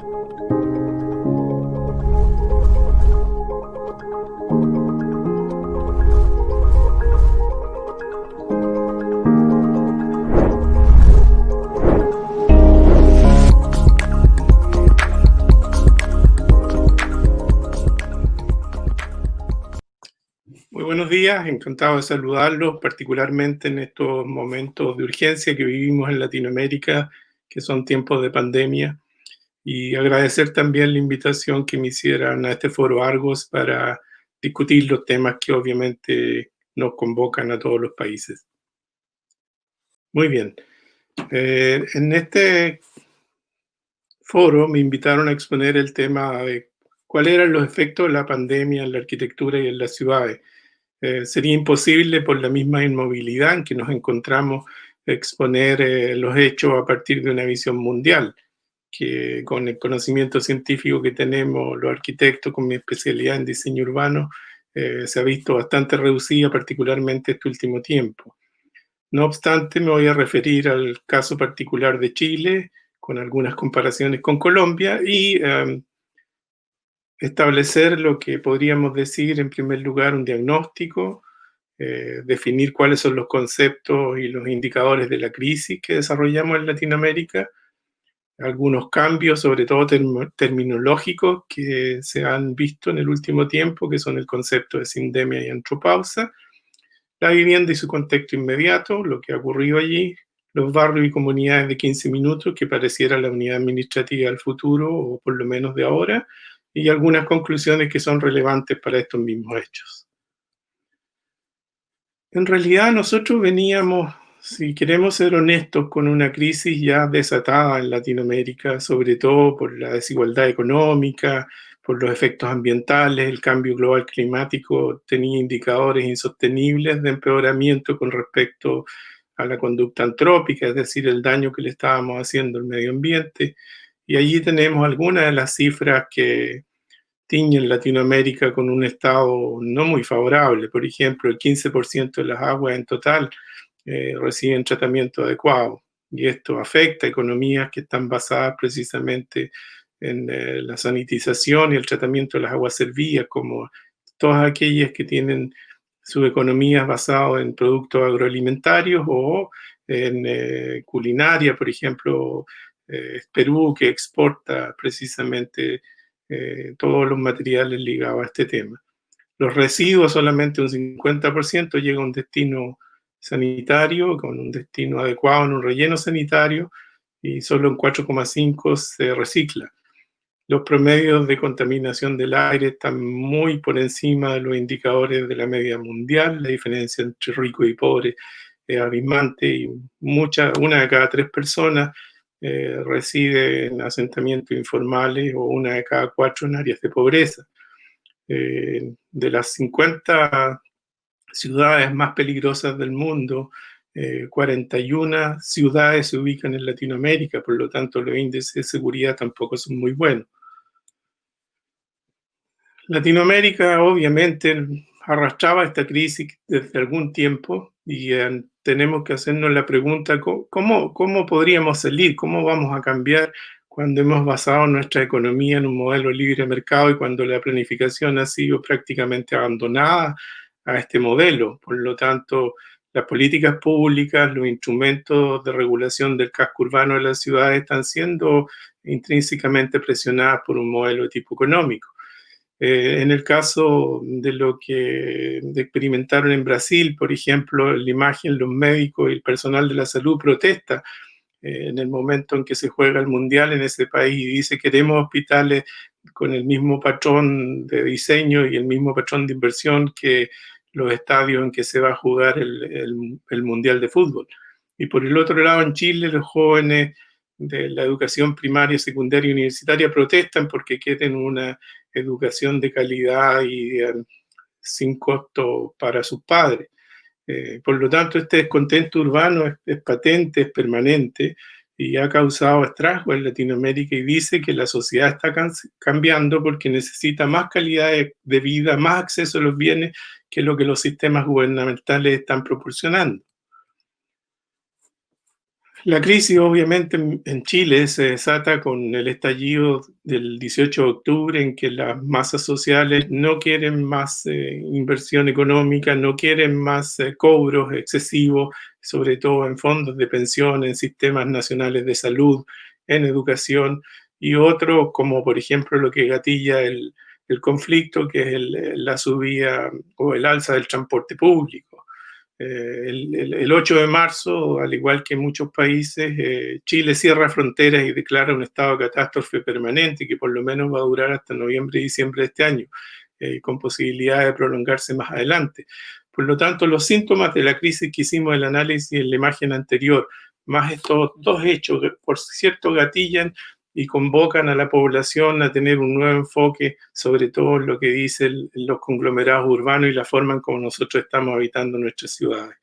Muy buenos días, encantado de saludarlos, particularmente en estos momentos de urgencia que vivimos en Latinoamérica, que son tiempos de pandemia, y agradecer también la invitación que me hicieran a este foro Argos para discutir los temas que obviamente nos convocan a todos los países. Muy bien, en este foro me invitaron a exponer el tema de cuáles eran los efectos de la pandemia en la arquitectura y en las ciudades. Sería imposible por la misma inmovilidad en que nos encontramos exponer los hechos a partir de una visión mundial, que con el conocimiento científico que tenemos los arquitectos con mi especialidad en diseño urbano, se ha visto bastante reducida, particularmente este último tiempo. No obstante, me voy a referir al caso particular de Chile, con algunas comparaciones con Colombia y establecer lo que podríamos decir, en primer lugar, un diagnóstico, definir cuáles son los conceptos y los indicadores de la crisis que desarrollamos en Latinoamérica, algunos cambios, sobre todo terminológicos, que se han visto en el último tiempo, que son el concepto de sindemia y antropausa, la vivienda y su contexto inmediato, lo que ha ocurrido allí, los barrios y comunidades de 15 minutos, que pareciera la unidad administrativa del futuro, o por lo menos de ahora, y algunas conclusiones que son relevantes para estos mismos hechos. En realidad nosotros veníamos, si queremos ser honestos, con una crisis ya desatada en Latinoamérica, sobre todo por la desigualdad económica, por los efectos ambientales. El cambio global climático tenía indicadores insostenibles de empeoramiento con respecto a la conducta antrópica, es decir, el daño que le estábamos haciendo al medio ambiente. Y allí tenemos algunas de las cifras que tiñen Latinoamérica con un estado no muy favorable. Por ejemplo, el 15% de las aguas en total reciben tratamiento adecuado, y esto afecta a economías que están basadas precisamente en la sanitización y el tratamiento de las aguas servidas, como todas aquellas que tienen sus economías basadas en productos agroalimentarios o en culinaria. Por ejemplo, Perú, que exporta precisamente todos los materiales ligados a este tema. Los residuos, solamente un 50% llega a un destino sanitario, con un destino adecuado en un relleno sanitario, y solo un 4,5% se recicla. Los promedios de contaminación del aire están muy por encima de los indicadores de la media mundial. La diferencia entre rico y pobre es abismante, y una de cada 3 personas reside en asentamientos informales, o una de cada 4 en áreas de pobreza. De las 50 ciudades más peligrosas del mundo, 41 ciudades se ubican en Latinoamérica, por lo tanto los índices de seguridad tampoco son muy buenos. Latinoamérica obviamente arrastraba esta crisis desde algún tiempo, y tenemos que hacernos la pregunta, ¿cómo podríamos salir? ¿Cómo vamos a cambiar cuando hemos basado nuestra economía en un modelo libre de mercado y cuando la planificación ha sido prácticamente abandonada a este modelo? Por lo tanto, las políticas públicas, los instrumentos de regulación del casco urbano de las ciudades están siendo intrínsecamente presionadas por un modelo de tipo económico. En el caso de lo que experimentaron en Brasil, por ejemplo, la imagen, los médicos y el personal de la salud protesta en el momento en que se juega el mundial en ese país, y dice: queremos hospitales con el mismo patrón de diseño y el mismo patrón de inversión que los estadios en que se va a jugar el mundial de fútbol. Y por el otro lado, en Chile, los jóvenes de la educación primaria, secundaria y universitaria protestan porque quieren una educación de calidad y sin costo para sus padres. Por lo tanto, este descontento urbano es patente, es permanente, y ha causado estragos en Latinoamérica, y dice que la sociedad está cambiando porque necesita más calidad de vida, más acceso a los bienes, que es lo que los sistemas gubernamentales están proporcionando. La crisis, obviamente, en Chile se desata con el estallido del 18 de octubre, en que las masas sociales no quieren más inversión económica, no quieren más cobros excesivos, sobre todo en fondos de pensión, en sistemas nacionales de salud, en educación, y otros, como por ejemplo lo que gatilla el conflicto, que es la subida o el alza del transporte público. El 8 de marzo, al igual que en muchos países, Chile cierra fronteras y declara un estado de catástrofe permanente que por lo menos va a durar hasta noviembre y diciembre de este año, con posibilidad de prolongarse más adelante. Por lo tanto, los síntomas de la crisis que hicimos el análisis en la imagen anterior, más estos dos hechos que por cierto gatillan y convocan a la población a tener un nuevo enfoque, sobre todo en lo que dicen los conglomerados urbanos y la forma en cómo nosotros estamos habitando nuestras ciudades.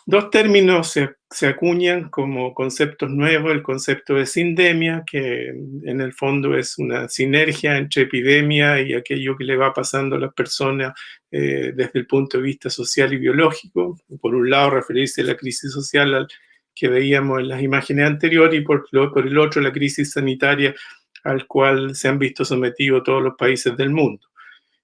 Dos términos se acuñan como conceptos nuevos: el concepto de sindemia, que en el fondo es una sinergia entre epidemia y aquello que le va pasando a las personas desde el punto de vista social y biológico. Por un lado, referirse a la crisis social que veíamos en las imágenes anteriores, y por el otro, la crisis sanitaria al cual se han visto sometidos todos los países del mundo.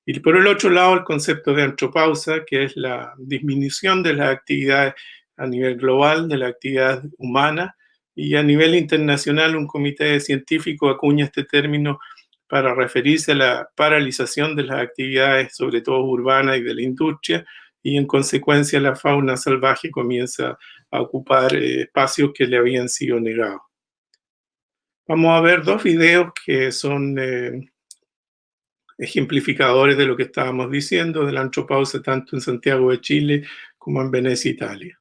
Y por el otro lado, el concepto de antropausa, que es la disminución de las actividades a nivel global, de la actividad humana, y a nivel internacional un comité de científicos acuña este término para referirse a la paralización de las actividades, sobre todo urbanas y de la industria, y en consecuencia la fauna salvaje comienza a ocupar espacios que le habían sido negados. Vamos a ver dos videos que son ejemplificadores de lo que estábamos diciendo, de la antropausia tanto en Santiago de Chile como en Venecia, Italia.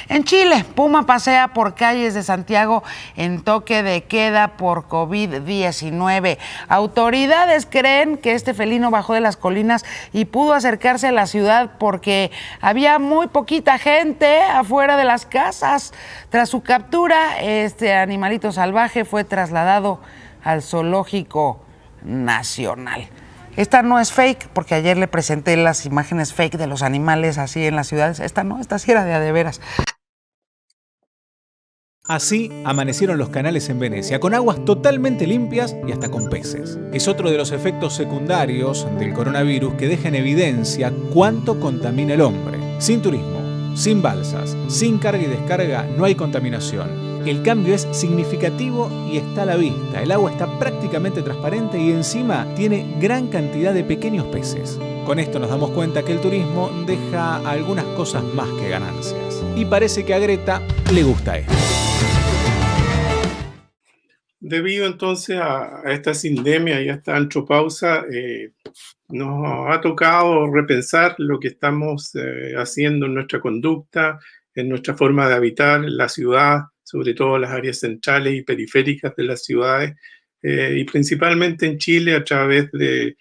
En Chile, Puma pasea por calles de Santiago en toque de queda por COVID-19. Autoridades creen que este felino bajó de las colinas y pudo acercarse a la ciudad porque había muy poquita gente afuera de las casas. Tras su captura, este animalito salvaje fue trasladado al Zoológico Nacional. Esta no es fake, porque ayer le presenté las imágenes fake de los animales así en las ciudades. Esta no, esta sí era de veras. Así amanecieron los canales en Venecia, con aguas totalmente limpias y hasta con peces. Es otro de los efectos secundarios del coronavirus que deja en evidencia cuánto contamina el hombre. Sin turismo, sin balsas, sin carga y descarga, no hay contaminación. El cambio es significativo y está a la vista. El agua está prácticamente transparente y encima tiene gran cantidad de pequeños peces. Con esto nos damos cuenta que el turismo deja algunas cosas más que ganancias. Y parece que a Greta le gusta esto. Debido entonces a esta sindemia y a esta antropausa, nos ha tocado repensar lo que estamos haciendo en nuestra conducta, en nuestra forma de habitar la ciudad, sobre todo las áreas centrales y periféricas de las ciudades, y principalmente en Chile a través del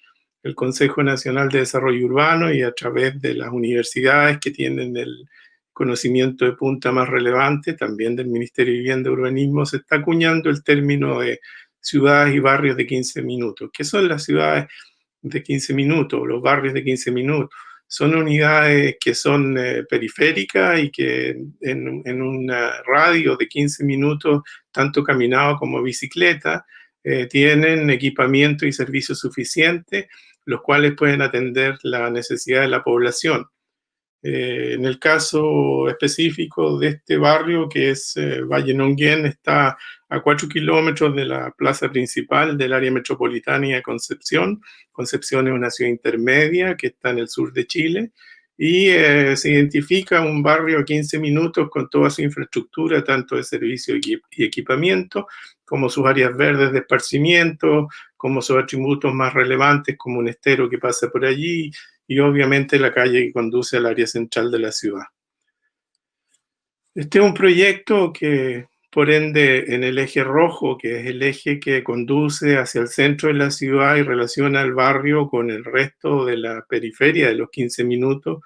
Consejo Nacional de Desarrollo Urbano y a través de las universidades que tienen el conocimiento de punta más relevante, también del Ministerio de Vivienda y Urbanismo, se está acuñando el término de ciudades y barrios de 15 minutos. ¿Qué son las ciudades de 15 minutos, los barrios de 15 minutos? Son unidades que son periféricas y que en un radio de 15 minutos, tanto caminado como bicicleta, tienen equipamiento y servicios suficientes, los cuales pueden atender la necesidad de la población. En el caso específico de este barrio, que es Valle Nonguén, está a 4 kilómetros de la plaza principal del área metropolitana de Concepción. Concepción es una ciudad intermedia que está en el sur de Chile y se identifica un barrio a 15 minutos con toda su infraestructura, tanto de servicio y equipamiento, como sus áreas verdes de esparcimiento, como sus atributos más relevantes, como un estero que pasa por allí, y obviamente la calle que conduce al área central de la ciudad. Este es un proyecto que, por ende, en el eje rojo, que es el eje que conduce hacia el centro de la ciudad y relaciona el barrio con el resto de la periferia de los 15 minutos,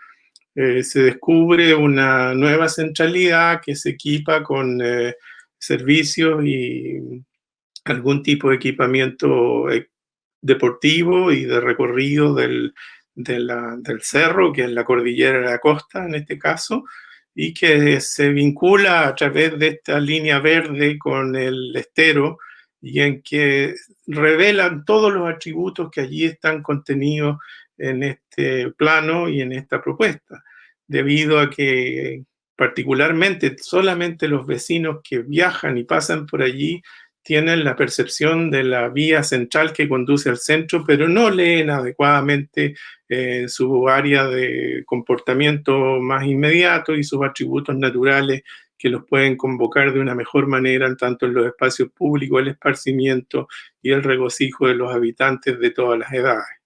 se descubre una nueva centralidad que se equipa con servicios y algún tipo de equipamiento deportivo y de recorrido del cerro, que es la cordillera de la costa en este caso, y que se vincula a través de esta línea verde con el estero y en que revelan todos los atributos que allí están contenidos en este plano y en esta propuesta, debido a que particularmente solamente los vecinos que viajan y pasan por allí tienen la percepción de la vía central que conduce al centro, pero no leen adecuadamente su área de comportamiento más inmediato y sus atributos naturales que los pueden convocar de una mejor manera, tanto en los espacios públicos, el esparcimiento y el regocijo de los habitantes de todas las edades.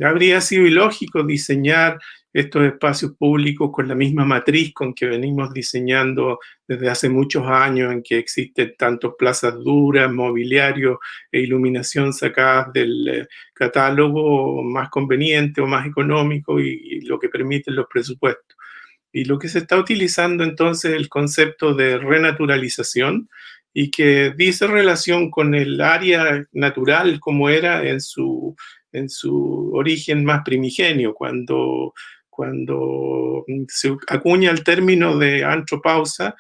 Habría sido ilógico diseñar estos espacios públicos con la misma matriz con que venimos diseñando desde hace muchos años, en que existen tantos plazas duras, mobiliario e iluminación sacadas del catálogo más conveniente o más económico y lo que permiten los presupuestos. Y lo que se está utilizando entonces es el concepto de renaturalización y que dice relación con el área natural como era en su origen más primigenio, cuando se acuña el término de antropausa,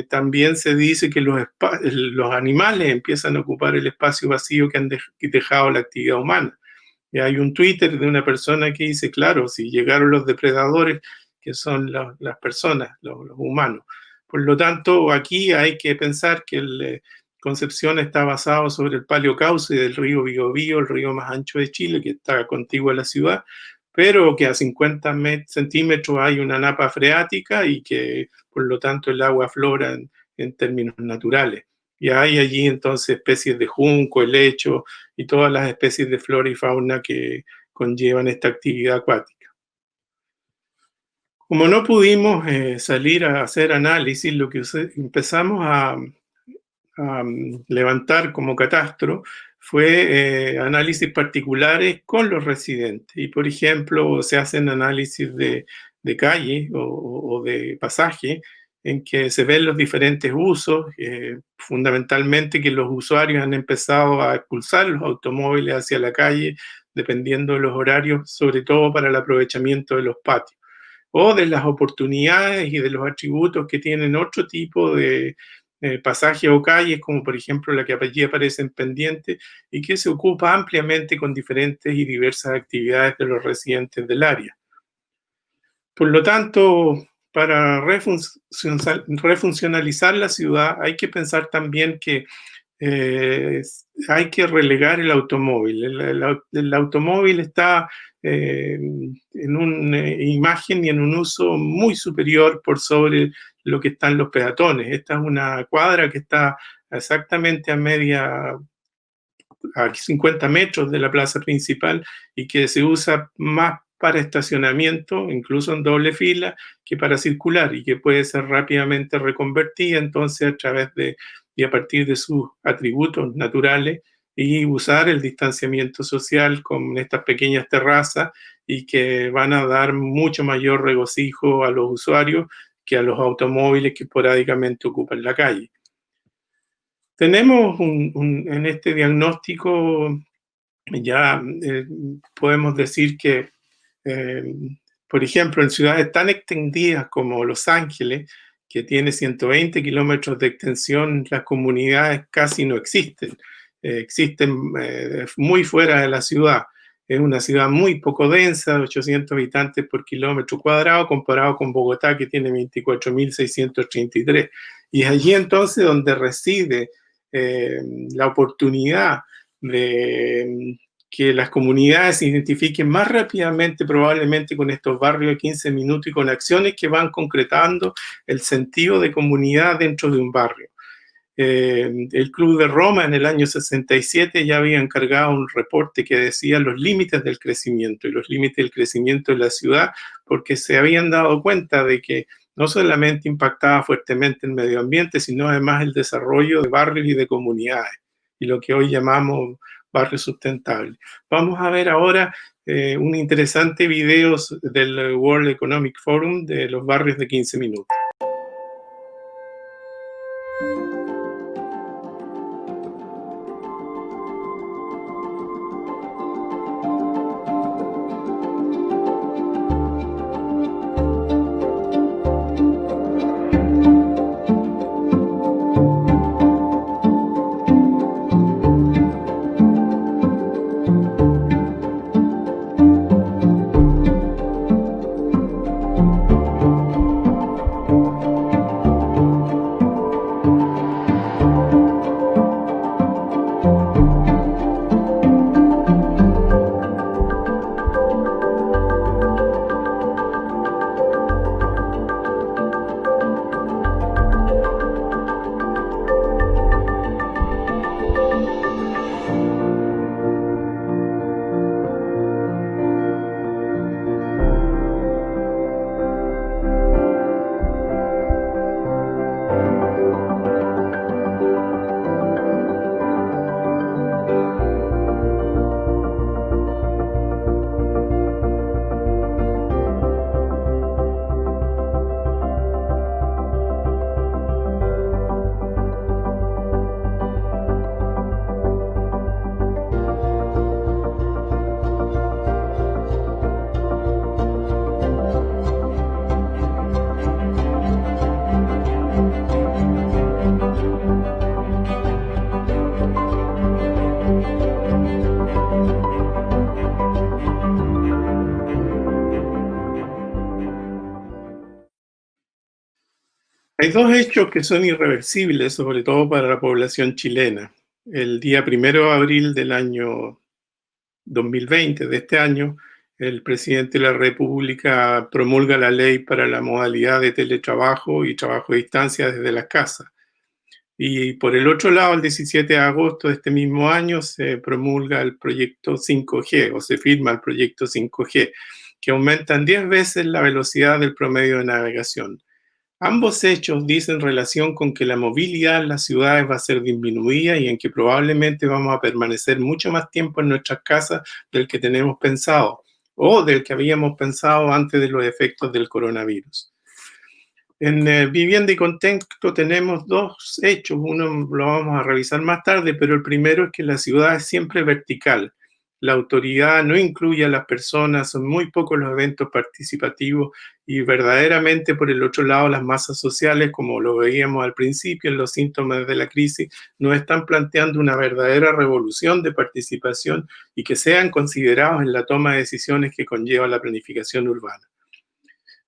también se dice que los animales empiezan a ocupar el espacio vacío que han dejado la actividad humana. Y hay un Twitter de una persona que dice, claro, si llegaron los depredadores, que son las personas, los humanos. Por lo tanto, aquí hay que pensar que Concepción está basado sobre el Paleocauce del río Biobío, el río más ancho de Chile, que está contiguo a la ciudad, pero que a 50 centímetros hay una napa freática y que, por lo tanto, el agua aflora en términos naturales. Y hay allí entonces especies de junco, helecho y todas las especies de flora y fauna que conllevan esta actividad acuática. Como no pudimos salir a hacer análisis, lo que empezamos a levantar como catastro fue análisis particulares con los residentes. Y, por ejemplo, se hacen análisis de calle o de pasaje en que se ven los diferentes usos, fundamentalmente que los usuarios han empezado a expulsar los automóviles hacia la calle, dependiendo de los horarios, sobre todo para el aprovechamiento de los patios, o de las oportunidades y de los atributos que tienen otro tipo de pasajes o calles, como por ejemplo la que allí aparece en pendiente, y que se ocupa ampliamente con diferentes y diversas actividades de los residentes del área. Por lo tanto, para refuncionalizar la ciudad hay que pensar también que hay que relegar el automóvil. El automóvil está en una imagen y en un uso muy superior por sobre lo que están los peatones. Esta es una cuadra que está exactamente a 50 metros de la plaza principal y que se usa más para estacionamiento, incluso en doble fila, que para circular, y que puede ser rápidamente reconvertida entonces a través de y a partir de sus atributos naturales y usar el distanciamiento social con estas pequeñas terrazas y que van a dar mucho mayor regocijo a los usuarios que a los automóviles que esporádicamente ocupan la calle. Tenemos en este diagnóstico ya podemos decir que, por ejemplo, en ciudades tan extendidas como Los Ángeles, que tiene 120 kilómetros de extensión, las comunidades casi no existen. Existen muy fuera de la ciudad. Es una ciudad muy poco densa, 800 habitantes por kilómetro cuadrado, comparado con Bogotá, que tiene 24.633. Y es allí entonces donde reside la oportunidad de que las comunidades se identifiquen más rápidamente probablemente con estos barrios de 15 minutos y con acciones que van concretando el sentido de comunidad dentro de un barrio. El Club de Roma en el año 67 ya había encargado un reporte que decía los límites del crecimiento y los límites del crecimiento de la ciudad, porque se habían dado cuenta de que no solamente impactaba fuertemente el medio ambiente, sino además el desarrollo de barrios y de comunidades, y lo que hoy llamamos barrio sustentable. Vamos a ver ahora un interesante video del World Economic Forum de los barrios de 15 minutos. Hay dos hechos que son irreversibles, sobre todo para la población chilena. El día 1 de abril del año 2020, de este año, el presidente de la República promulga la ley para la modalidad de teletrabajo y trabajo a distancia desde las casas. Y por el otro lado, el 17 de agosto de este mismo año se promulga el proyecto 5G o se firma el proyecto 5G, que aumenta en 10 veces la velocidad del promedio de navegación. Ambos hechos dicen relación con que la movilidad en las ciudades va a ser disminuida y en que probablemente vamos a permanecer mucho más tiempo en nuestras casas del que tenemos pensado o del que habíamos pensado antes de los efectos del coronavirus. En vivienda y contexto tenemos dos hechos, uno lo vamos a revisar más tarde, pero el primero es que la ciudad es siempre vertical. La autoridad no incluye a las personas, son muy pocos los eventos participativos y verdaderamente por el otro lado las masas sociales, como lo veíamos al principio en los síntomas de la crisis, nos están planteando una verdadera revolución de participación y que sean considerados en la toma de decisiones que conlleva la planificación urbana.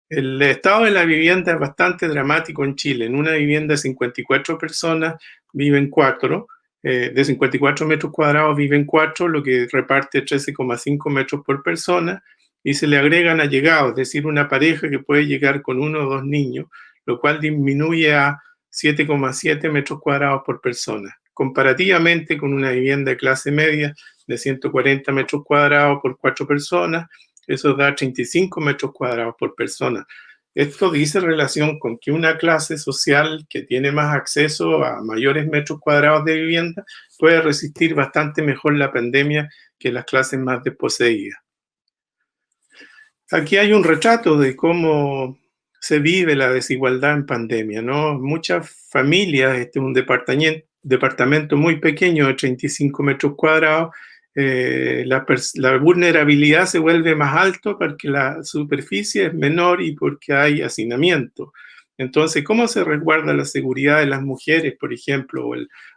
El estado de la vivienda es bastante dramático en Chile. En una vivienda de 54 personas viven 4, de 54 metros cuadrados viven 4, lo que reparte 13,5 metros por persona, y se le agregan allegados, es decir, una pareja que puede llegar con 1 o 2 niños, lo cual disminuye a 7,7 metros cuadrados por persona. Comparativamente con una vivienda de clase media de 140 metros cuadrados por 4 personas, eso da 35 metros cuadrados por persona. Esto dice relación con que una clase social que tiene más acceso a mayores metros cuadrados de vivienda puede resistir bastante mejor la pandemia que las clases más desposeídas. Aquí hay un retrato de cómo se vive la desigualdad en pandemia, ¿no? Muchas familias, este es un departamento muy pequeño de 35 metros cuadrados, la vulnerabilidad se vuelve más alta porque la superficie es menor y porque hay hacinamiento. Entonces, ¿cómo se resguarda la seguridad de las mujeres, por ejemplo,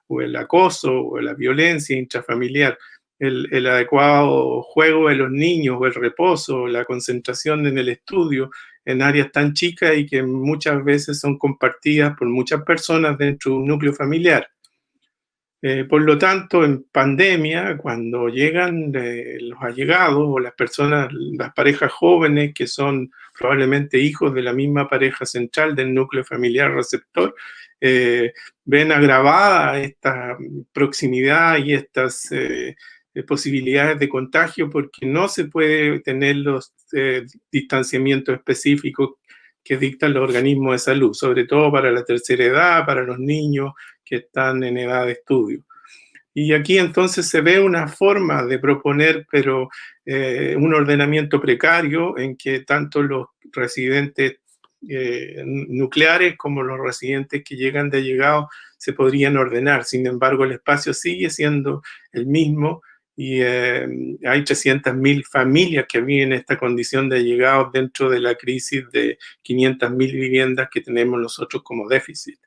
o el acoso o la violencia intrafamiliar? El adecuado juego de los niños o el reposo, la concentración en el estudio en áreas tan chicas y que muchas veces son compartidas por muchas personas dentro de un núcleo familiar. Por lo tanto, en pandemia, cuando llegan los allegados o las personas, las parejas jóvenes que son probablemente hijos de la misma pareja central del núcleo familiar receptor, ven agravada esta proximidad y estas posibilidades de contagio porque no se puede tener los distanciamientos específicos que dictan los organismos de salud, sobre todo para la tercera edad, para los niños que están en edad de estudio. Y aquí entonces se ve una forma de proponer, pero un ordenamiento precario en que tanto los residentes nucleares como los residentes que llegan de allegados se podrían ordenar. Sin embargo, el espacio sigue siendo el mismo y hay 300.000 familias que viven en esta condición de allegados dentro de la crisis de 500.000 viviendas que tenemos nosotros como déficit.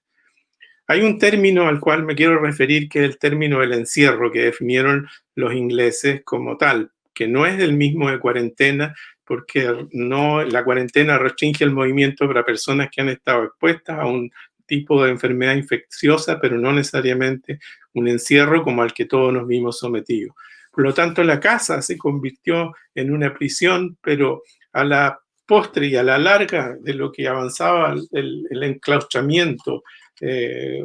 Hay un término al cual me quiero referir, que es el término del encierro, que definieron los ingleses como tal, que no es el mismo de cuarentena, porque no, la cuarentena restringe el movimiento para personas que han estado expuestas a un tipo de enfermedad infecciosa, pero no necesariamente un encierro como al que todos nos vimos sometidos. Por lo tanto, la casa se convirtió en una prisión, pero a la postre y a la larga de lo que avanzaba el enclaustramiento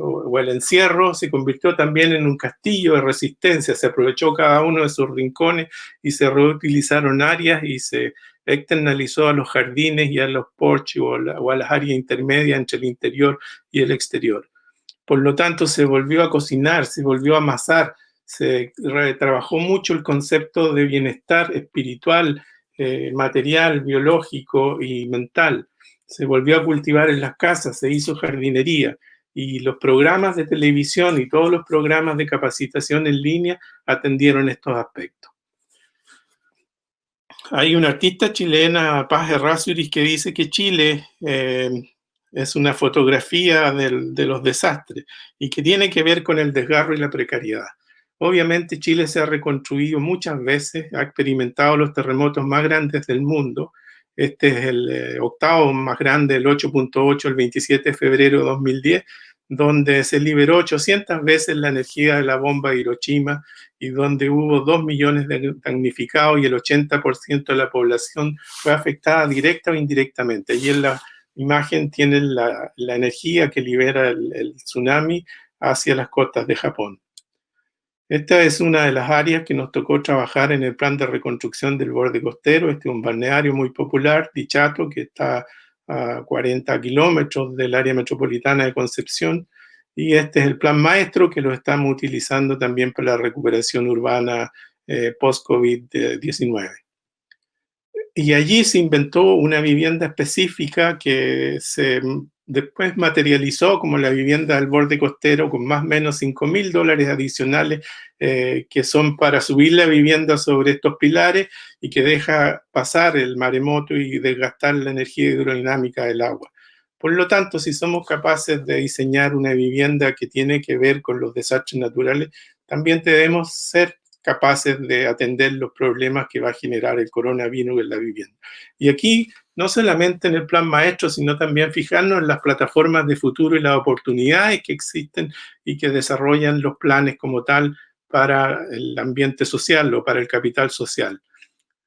o el encierro, se convirtió también en un castillo de resistencia. Se aprovechó cada uno de sus rincones y se reutilizaron áreas y se externalizó a los jardines y a los porches o a las áreas intermedias entre el interior y el exterior. Por lo tanto, se volvió a cocinar, se volvió a amasar, se trabajó mucho el concepto de bienestar espiritual, material, biológico y mental. Se volvió a cultivar en las casas, se hizo jardinería y los programas de televisión y todos los programas de capacitación en línea atendieron estos aspectos. Hay una artista chilena, Paz Errázuriz, que dice que Chile es una fotografía de los desastres y que tiene que ver con el desgarro y la precariedad. Obviamente Chile se ha reconstruido muchas veces, ha experimentado los terremotos más grandes del mundo, Este es el octavo más grande, el 8.8, el 27 de febrero de 2010, donde se liberó 800 veces la energía de la bomba de Hiroshima y donde hubo 2 millones de damnificados y el 80% de la población fue afectada directa o indirectamente. Y en la imagen tienen la energía que libera el tsunami hacia las costas de Japón. Esta es una de las áreas que nos tocó trabajar en el plan de reconstrucción del borde costero. Este es un balneario muy popular, Dichato, que está a 40 kilómetros del área metropolitana de Concepción. Y este es el plan maestro que lo estamos utilizando también para la recuperación urbana post-COVID-19. Y allí se inventó una vivienda específica que se después materializó como la vivienda del borde costero con más o menos $5.000 adicionales que son para subir la vivienda sobre estos pilares y que deja pasar el maremoto y desgastar la energía hidrodinámica del agua. Por lo tanto, si somos capaces de diseñar una vivienda que tiene que ver con los desastres naturales, también debemos ser capaces de atender los problemas que va a generar el coronavirus en la vivienda. Y aquí, no solamente en el plan maestro, sino también fijarnos en las plataformas de futuro y las oportunidades que existen y que desarrollan los planes como tal para el ambiente social o para el capital social.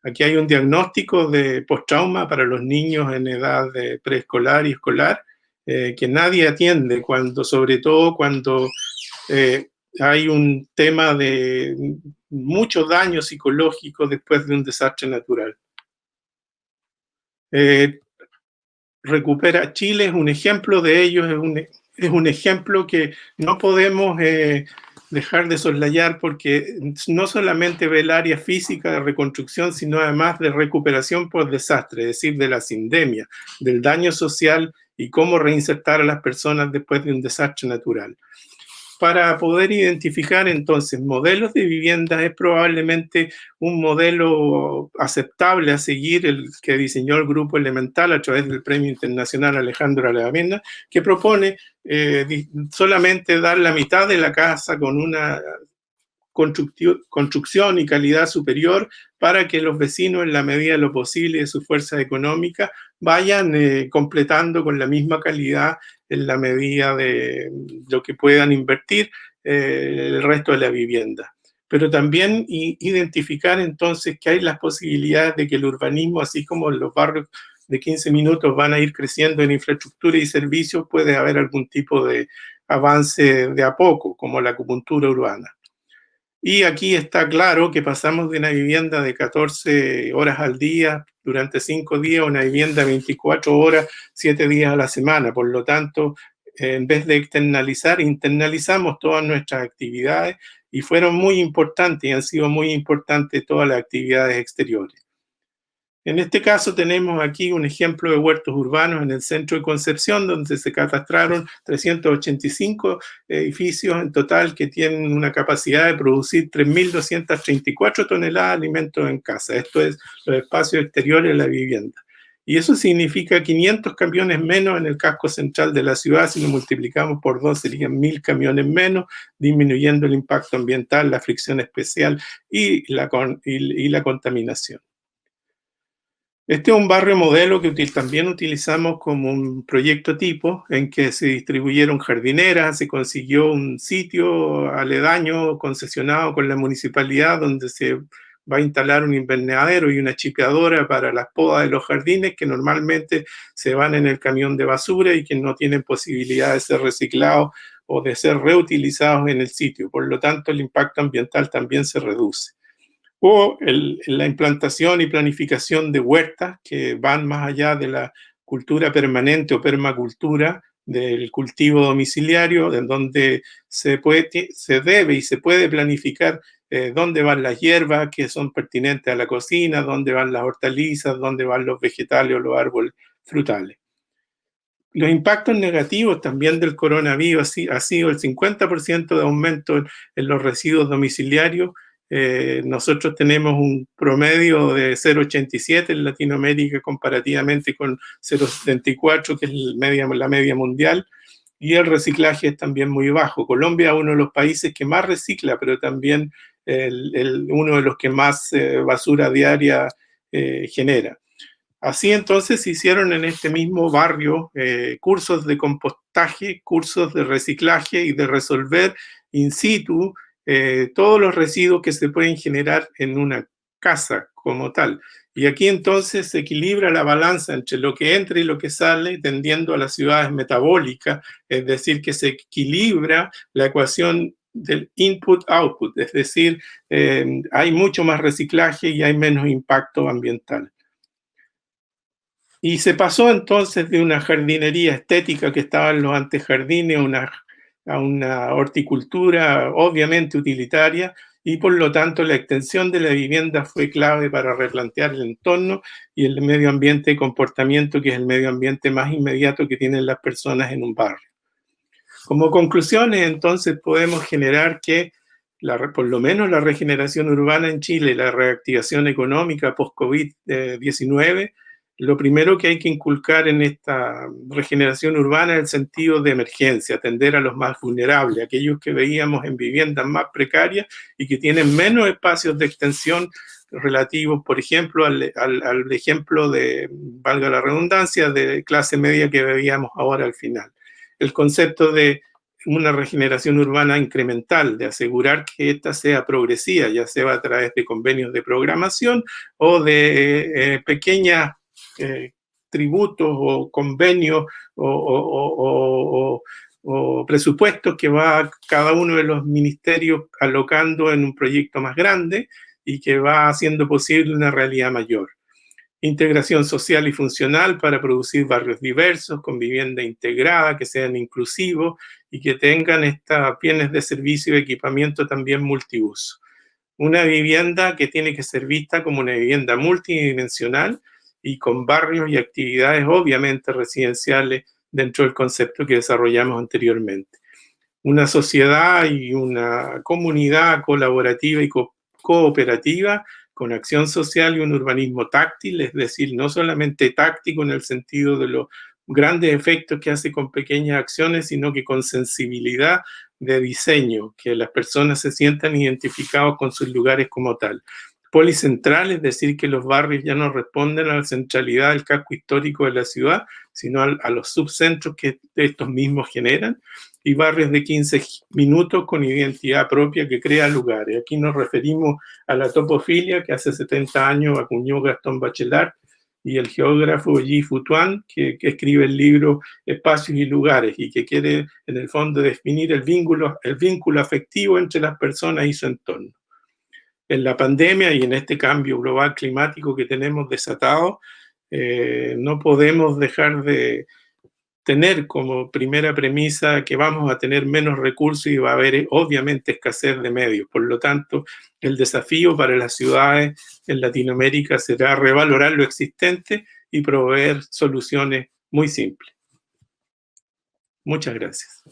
Aquí hay un diagnóstico de postrauma para los niños en edad de preescolar y escolar que nadie atiende, sobre todo cuando hay un tema de mucho daño psicológico después de un desastre natural. Recupera Chile es un ejemplo de ello, es un ejemplo que no podemos dejar de soslayar porque no solamente ve el área física de reconstrucción, sino además de recuperación por desastre, es decir, de la sindemia, del daño social y cómo reinsertar a las personas después de un desastre natural. Para poder identificar entonces modelos de vivienda es probablemente un modelo aceptable a seguir el que diseñó el Grupo Elemental a través del Premio Internacional Alejandro Aravena, que propone solamente dar la mitad de la casa con una construcción y calidad superior para que los vecinos, en la medida de lo posible de su fuerza económica, vayan completando con la misma calidad en la medida de lo que puedan invertir el resto de la vivienda. Pero también identificar entonces que hay las posibilidades de que el urbanismo, así como los barrios de 15 minutos van a ir creciendo en infraestructura y servicios, puede haber algún tipo de avance de a poco, como la acupuntura urbana. Y aquí está claro que pasamos de una vivienda de 14 horas al día durante 5 días a una vivienda de 24 horas, 7 días a la semana. Por lo tanto, en vez de externalizar, internalizamos todas nuestras actividades y fueron muy importantes y han sido muy importantes todas las actividades exteriores. En este caso tenemos aquí un ejemplo de huertos urbanos en el centro de Concepción, donde se catastraron 385 edificios en total que tienen una capacidad de producir 3.234 toneladas de alimentos en casa. Esto es los espacios exteriores de la vivienda. Y eso significa 500 camiones menos en el casco central de la ciudad. Si lo multiplicamos por 2 serían 1.000 camiones menos, disminuyendo el impacto ambiental, la fricción especial y la contaminación. Este es un barrio modelo que también utilizamos como un proyecto tipo en que se distribuyeron jardineras, se consiguió un sitio aledaño concesionado con la municipalidad donde se va a instalar un invernadero y una chipeadora para las podas de los jardines que normalmente se van en el camión de basura y que no tienen posibilidad de ser reciclados o de ser reutilizados en el sitio. Por lo tanto, el impacto ambiental también se reduce. O la implantación y planificación de huertas que van más allá de la cultura permanente o permacultura, del cultivo domiciliario, en donde se debe y se puede planificar dónde van las hierbas que son pertinentes a la cocina, dónde van las hortalizas, dónde van los vegetales o los árboles frutales. Los impactos negativos también del coronavirus ha sido el 50% de aumento en los residuos domiciliarios. Nosotros tenemos un promedio de 0,87 en Latinoamérica comparativamente con 0,74, que es la media mundial, y el reciclaje es también muy bajo. Colombia es uno de los países que más recicla, pero también uno de los que más basura diaria genera. Así entonces se hicieron en este mismo barrio cursos de compostaje, cursos de reciclaje y de resolver in situ todos los residuos que se pueden generar en una casa como tal. Y aquí entonces se equilibra la balanza entre lo que entra y lo que sale, tendiendo a las ciudades metabólicas, es decir, que se equilibra la ecuación del input-output, es decir, hay mucho más reciclaje y hay menos impacto ambiental. Y se pasó entonces de una jardinería estética que estaba en los antejardines a una horticultura obviamente utilitaria, y por lo tanto la extensión de la vivienda fue clave para replantear el entorno y el medio ambiente de comportamiento, que es el medio ambiente más inmediato que tienen las personas en un barrio. Como conclusiones, entonces, podemos generar que por lo menos la regeneración urbana en Chile, la reactivación económica post-COVID-19, lo primero que hay que inculcar en esta regeneración urbana es el sentido de emergencia, atender a los más vulnerables, aquellos que veíamos en viviendas más precarias y que tienen menos espacios de extensión relativos, por ejemplo, al ejemplo de, valga la redundancia, de clase media que veíamos ahora al final. El concepto de una regeneración urbana incremental, de asegurar que ésta sea progresiva, ya sea a través de convenios de programación o de pequeñas tributos o convenios o presupuestos que va cada uno de los ministerios alocando en un proyecto más grande y que va haciendo posible una realidad mayor. Integración social y funcional para producir barrios diversos, con vivienda integrada, que sean inclusivos y que tengan estos bienes de servicio y equipamiento también multiuso. Una vivienda que tiene que ser vista como una vivienda multidimensional y con barrios y actividades obviamente residenciales dentro del concepto que desarrollamos anteriormente. Una sociedad y una comunidad colaborativa y cooperativa con acción social y un urbanismo táctil, es decir, no solamente táctico en el sentido de los grandes efectos que hace con pequeñas acciones, sino que con sensibilidad de diseño, que las personas se sientan identificados con sus lugares como tal. Policentral, es decir, que los barrios ya no responden a la centralidad del casco histórico de la ciudad, sino a los subcentros que estos mismos generan, y barrios de 15 minutos con identidad propia que crea lugares. Aquí nos referimos a la topofilia que hace 70 años acuñó Gastón Bachelard y el geógrafo Yi Futuan, que escribe el libro Espacios y Lugares y que quiere en el fondo definir el vínculo afectivo entre las personas y su entorno. En la pandemia y en este cambio global climático que tenemos desatado, no podemos dejar de tener como primera premisa que vamos a tener menos recursos y va a haber obviamente escasez de medios. Por lo tanto, el desafío para las ciudades en Latinoamérica será revalorar lo existente y proveer soluciones muy simples. Muchas gracias.